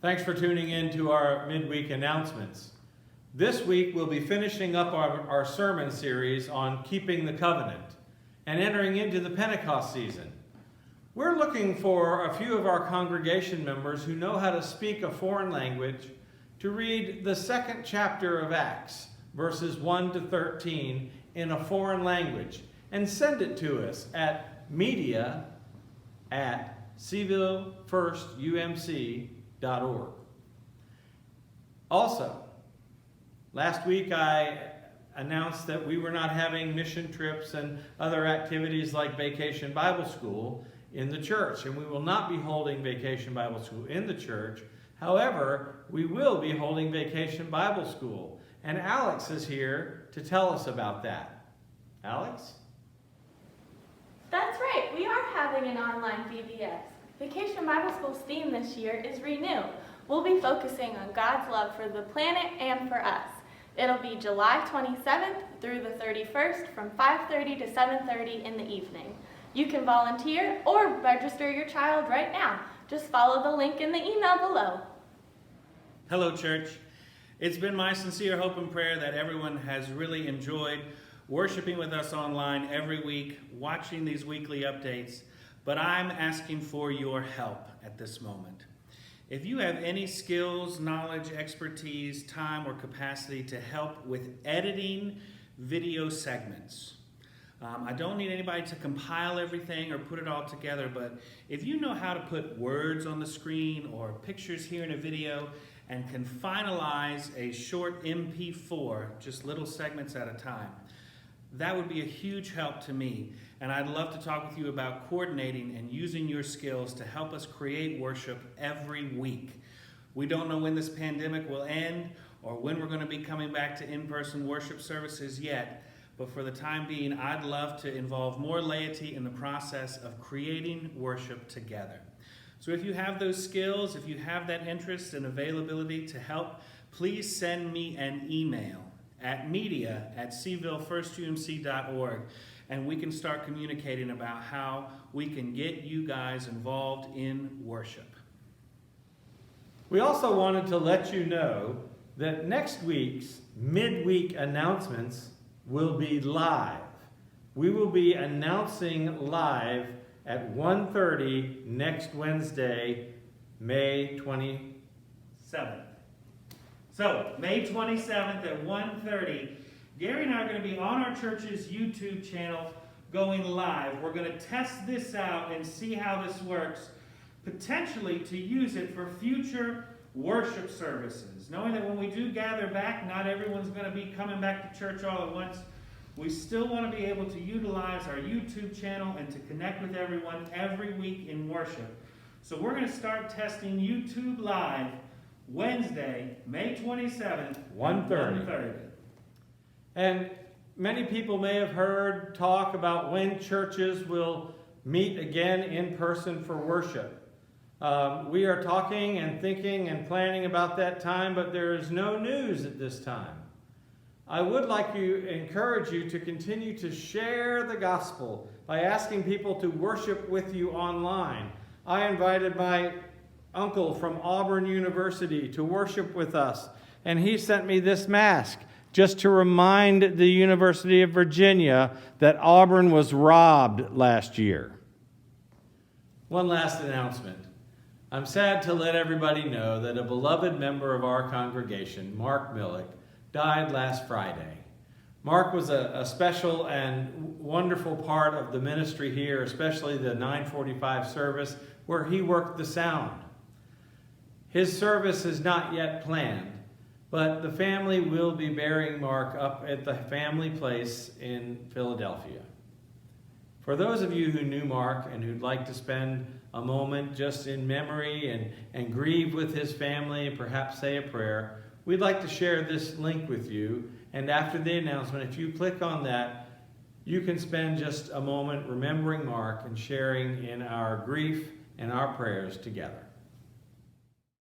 Thanks for tuning in to our midweek announcements. This week we'll be finishing up our sermon series on keeping the covenant and entering into the Pentecost season. We're looking for a few of our congregation members who know how to speak a foreign language to read the second chapter of Acts, verses 1 to 13, in a foreign language and send it to us at media@cvillefirst.umc.org. Also, last week I announced that we were not having mission trips and other activities like Vacation Bible School in the church, and we will not be holding Vacation Bible School in the church. However, we will be holding Vacation Bible School, and Alex is here to tell us about that. Alex? That's right, we are having an online VBS. Vacation Bible School's theme this year is Renew. We'll be focusing on God's love for the planet and for us. It'll be July 27th through the 31st from 5:30 to 7:30 in the evening. You can volunteer or register your child right now. Just follow the link in the email below. Hello, church. It's been my sincere hope and prayer that everyone has really enjoyed worshiping with us online every week, watching these weekly updates, but I'm asking for your help at this moment. If you have any skills, knowledge, expertise, time, or capacity to help with editing video segments, I don't need anybody to compile everything or put it all together, but if you know how to put words on the screen or pictures here in a video and can finalize a short MP4, just little segments at a time, that would be a huge help to me. And I'd love to talk with you about coordinating and using your skills to help us create worship every week. We don't know when this pandemic will end or when we're going to be coming back to in-person worship services yet. But for the time being, I'd love to involve more laity in the process of creating worship together. So if you have those skills, if you have that interest and availability to help, please send me an email at media@cvillefirst.umc.org, and we can start communicating about how we can get you guys involved in worship. We also wanted to let you know that next week's midweek announcements will be live. We will be announcing live at 1:30 next Wednesday, May 27th. So, May 27th at 1:30, Gary and I are going to be on our church's YouTube channel going live. We're going to test this out and see how this works, potentially to use it for future worship services. Knowing that when we do gather back, not everyone's going to be coming back to church all at once. We still want to be able to utilize our YouTube channel and to connect with everyone every week in worship. So we're going to start testing YouTube Live Wednesday, May 27th, 1:30. And many people may have heard talk about when churches will meet again in person for worship. We are talking and thinking and planning about that time, but there is no news at this time. I would like to encourage you to continue to share the gospel by asking people to worship with you online. I invited my uncle from Auburn University to worship with us, and he sent me this mask just to remind the University of Virginia that Auburn was robbed last year. One last announcement. I'm sad to let everybody know that a beloved member of our congregation, Mark Millick, died last Friday. Mark was a special and wonderful part of the ministry here, especially the 9:45 service where he worked the sound. His service is not yet planned, but the family will be burying Mark up at the family place in Philadelphia. For those of you who knew Mark and who'd like to spend a moment just in memory and grieve with his family and perhaps say a prayer, we'd like to share this link with you. And after the announcement, if you click on that, you can spend just a moment remembering Mark and sharing in our grief and our prayers together.